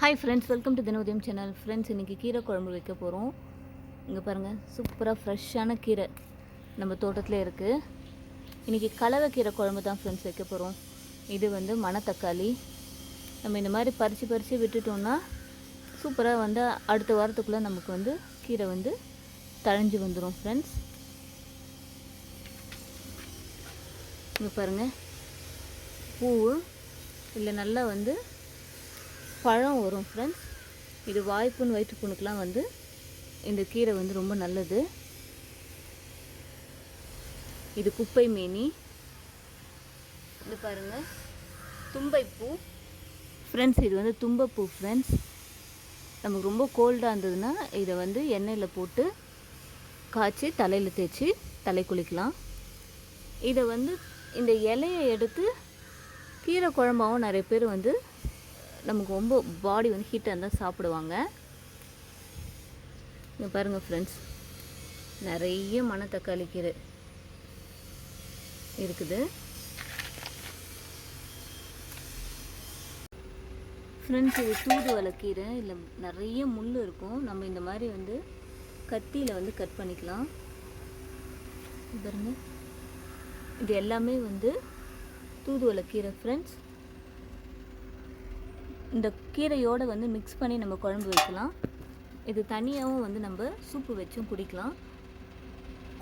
Hi friends, welcome to Dinodayam channel. Friends, இன்றைக்கி கீரை குழம்பு வைக்க போகிறோம். இங்கே பாருங்கள், சூப்பராக ஃப்ரெஷ்ஷான கீரை நம்ம தோட்டத்தில் இருக்குது. இன்றைக்கி கலவை கீரை குழம்பு தான் ஃப்ரெண்ட்ஸ் வைக்க போகிறோம். இது மணத்தக்காளி நம்ம இந்த மாதிரி பறித்து விட்டுட்டோம்னா சூப்பராக அடுத்த வாரத்துக்குள்ளே நமக்கு கீரை தழைஞ்சி வந்துடும் ஃப்ரெண்ட்ஸ். இங்கே பாருங்கள், பூ இல்லை நல்லா பழம் வரும் ஃப்ரெண்ட்ஸ். இது வாய்ப்புண் வயிற்றுப்புண்ணுக்கெலாம் இந்த கீரை ரொம்ப நல்லது. இது குப்பை மேனி. இது பாருங்கள், தும்பைப்பூ ஃப்ரெண்ட்ஸ். இது தும்பப்பூ ஃப்ரெண்ட்ஸ். நமக்கு ரொம்ப கோல்டாக இருந்ததுன்னா இதை எண்ணெயில் போட்டு காய்ச்சி தலையில் தேய்ச்சி தலை குளிக்கலாம். இதை இந்த இலையை எடுத்து கீரை குழம்பாகவும் நிறைய பேர் நமக்கு ரொம்ப பாடி ஹீட்டாக இருந்தால் சாப்பிடுவாங்க. இங்கே பாருங்கள் ஃப்ரெண்ட்ஸ், நிறைய மணத்தக்காளி கீரை இருக்குது ஃப்ரெண்ட்ஸ். இது தூதுவளை கீரை. இல்லை நிறைய முள் இருக்கும். நம்ம இந்த மாதிரி கத்தியில் கட் பண்ணிக்கலாம். பாருங்கள், இது எல்லாமே தூதுவளை கீரை ஃப்ரெண்ட்ஸ். இந்த கீரையோடு மிக்ஸ் பண்ணி நம்ம குழம்பு வைக்கலாம். இது தனியாகவும் நம்ம சூப்பு வச்சும் குடிக்கலாம்.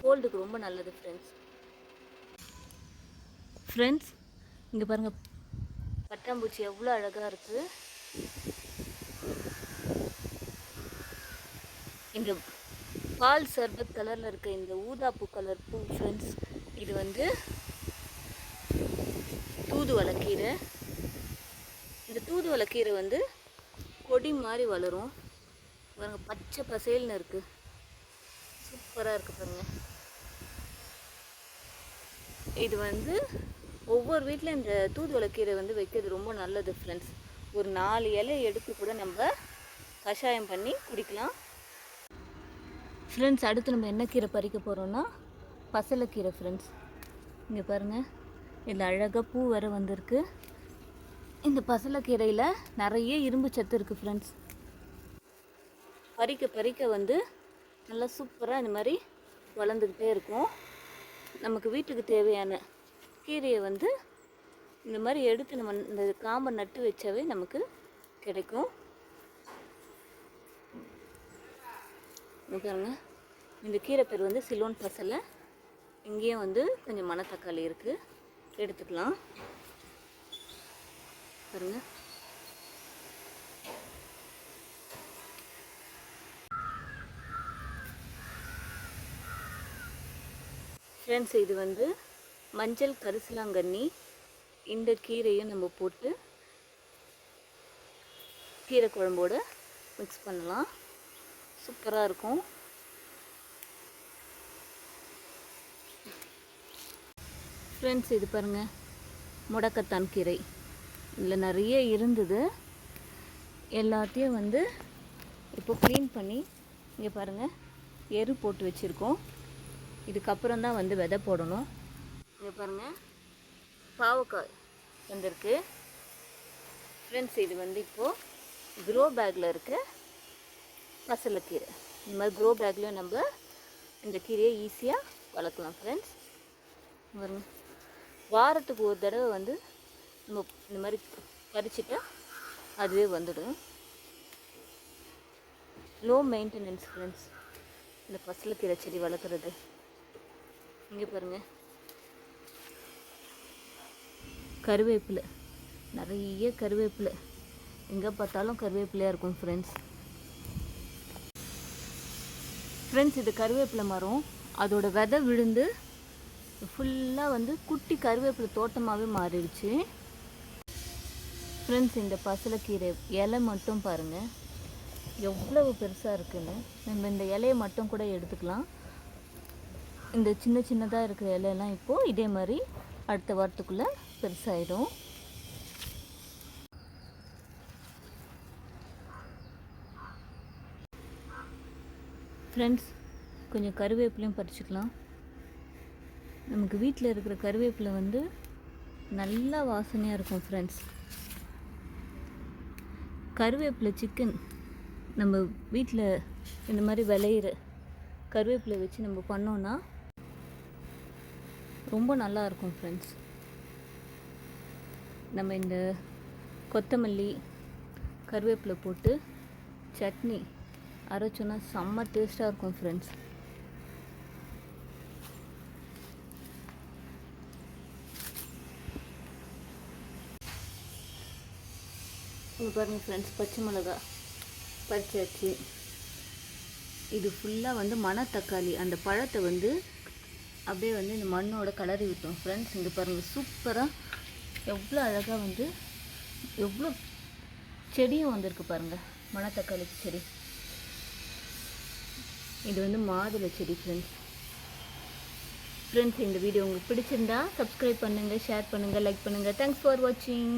கோல்டுக்கு ரொம்ப நல்லது ஃப்ரெண்ட்ஸ். ஃப்ரெண்ட்ஸ், இங்கே பாருங்கள், பட்டாம்பூச்சி எவ்வளோ அழகாக இருக்குது. இந்த பால் சர்பத் கலரில் இருக்க இந்த ஊதாப்பூ கலர் பூ ஃப்ரெண்ட்ஸ். இது தூதுவளை கீரை. இந்த தூதுவளை கீரை கொடி மாதிரி வளரும் பாருங்க. பச்சை பசேல்னு இருக்குது, சூப்பராக இருக்குது பாருங்கள். இது ஒவ்வொரு வீட்டில் இந்த தூதுவளை கீரை வைக்கிறது ரொம்ப நல்லது ஃப்ரெண்ட்ஸ். ஒரு 4 இலை எடுத்து கூட நம்ம கஷாயம் பண்ணி குடிக்கலாம் ஃப்ரெண்ட்ஸ். அடுத்து நம்ம என்ன கீரை பறிக்க போகிறோன்னா பசலைக்கீரை ஃப்ரெண்ட்ஸ். இங்கே பாருங்கள், இதில் அழகாக பூ வர வந்திருக்கு. இந்த பசலைக்கீரையில் நிறைய இரும்பு சத்து இருக்குது ஃப்ரெண்ட்ஸ். பறிக்க நல்லா சூப்பராக இந்த மாதிரி வளர்ந்துக்கிட்டே இருக்கும். நமக்கு வீட்டுக்கு தேவையான கீரையை இந்த மாதிரி எடுத்து நம்ம இந்த காம்பை நட்டு வச்சாவே நமக்கு கிடைக்கும். பாருங்க, இந்த கீரை பேர் சிலோன் பசலை. இங்கேயும் கொஞ்சம் மணத்தக்காளி இருக்குது, எடுத்துக்கலாம் பாருங்க. ஃப்ரெண்ட்ஸ், இது மஞ்சள் கரிசலாங்கண்ணி. இந்த கீரையும் நம்ம போட்டு கீரை குழம்போடு மிக்ஸ் பண்ணலாம், சூப்பராக இருக்கும். ஃப்ரெண்ட்ஸ், இது பாருங்கள், முடக்கத்தான் கீரை. இதில் நிறைய இருந்தது, எல்லாத்தையும் இப்போ க்ளீன் பண்ணி இங்கே பாருங்கள் எரு போட்டு வச்சுருக்கோம். இதுக்கப்புறம் தான் விதை போடணும். இங்கே பாருங்கள், பாவக்காய் வந்திருக்கு ஃப்ரெண்ட்ஸ். இது இப்போது க்ரோ பேக்கில் இருக்க பசலைக்கீரை. இந்த மாதிரி க்ரோ பேக்லேயும் நம்ம இந்த கீரையை ஈஸியாக வளர்க்கலாம் ஃப்ரெண்ட்ஸ். பாருங்கள், வாரத்துக்கு ஒரு தடவை நம்ம இந்த மாதிரி பறிச்சுட்டா அதுவே வந்துடும். லோ மெயின்டெனன்ஸ் ஃப்ரெண்ட்ஸ் இந்த பசலைக்கீரை செடி வளர்க்குறது. இங்கே பாருங்கள், கருவேப்பிலை, நிறைய கருவேப்பிலை, எங்கே பார்த்தாலும் கருவேப்பிலையாக இருக்கும் ஃப்ரெண்ட்ஸ். இது கருவேப்பிலை மரம். அதோட விதை விழுந்து ஃபுல்லாக குட்டி கருவேப்பிலை தோட்டமாகவே மாறிடுச்சு ஃப்ரெண்ட்ஸ். இந்த பசலைக்கீரை இலை மட்டும் பாருங்கள் எவ்வளவு பெருசாக இருக்குன்னு. நம்ம இந்த இலையை மட்டும் கூட எடுத்துக்கலாம். இந்த சின்னதாக இருக்கிற இலையெல்லாம் இப்போது இதே மாதிரி அடுத்த வாரத்துக்குள்ளே பெருசாகிடும். ஃப்ரெண்ட்ஸ், கொஞ்சம் கருவேப்பிலையும் பறிச்சுக்கலாம். நமக்கு வீட்டில் இருக்கிற கருவேப்பிலை நல்லா வாசனையாக இருக்கும் ஃப்ரெண்ட்ஸ். கருவேப்பிலை சிக்கன் நம்ம வீட்டில் இந்த மாதிரி விளையிற கருவேப்பிலை வச்சு நம்ம பண்ணோன்னா ரொம்ப நல்லா இருக்கும் ஃப்ரெண்ட்ஸ். நம்ம இந்த கொத்தமல்லி கருவேப்பிலை போட்டு சட்னி அரைச்சோன்னா செம்ம டேஸ்ட்டாக இருக்கும் ஃப்ரெண்ட்ஸ். இங்கே பாருங்கள் ஃப்ரெண்ட்ஸ், பச்சை மிளகா பறிச்சாச்சு. இது ஃபுல்லாக வந்து மணத்தக்காளி, அந்த பழத்தை வந்து அப்படியே வந்து இந்த மண்ணோட கலரி விட்டோம் ஃப்ரெண்ட்ஸ். இங்கே பாருங்கள் சூப்பராக எவ்வளோ அழகாக வந்து எவ்வளோ செடியும் வந்திருக்கு பாருங்கள், மணத்தக்காளி செடி. இது வந்து மாதுளை செடி ஃப்ரெண்ட்ஸ். இந்த வீடியோ உங்களுக்கு பிடிச்சிருந்தா சப்ஸ்கிரைப் பண்ணுங்கள், ஷேர் பண்ணுங்கள், லைக் பண்ணுங்கள். தேங்க்ஸ் ஃபார் வாட்சிங்.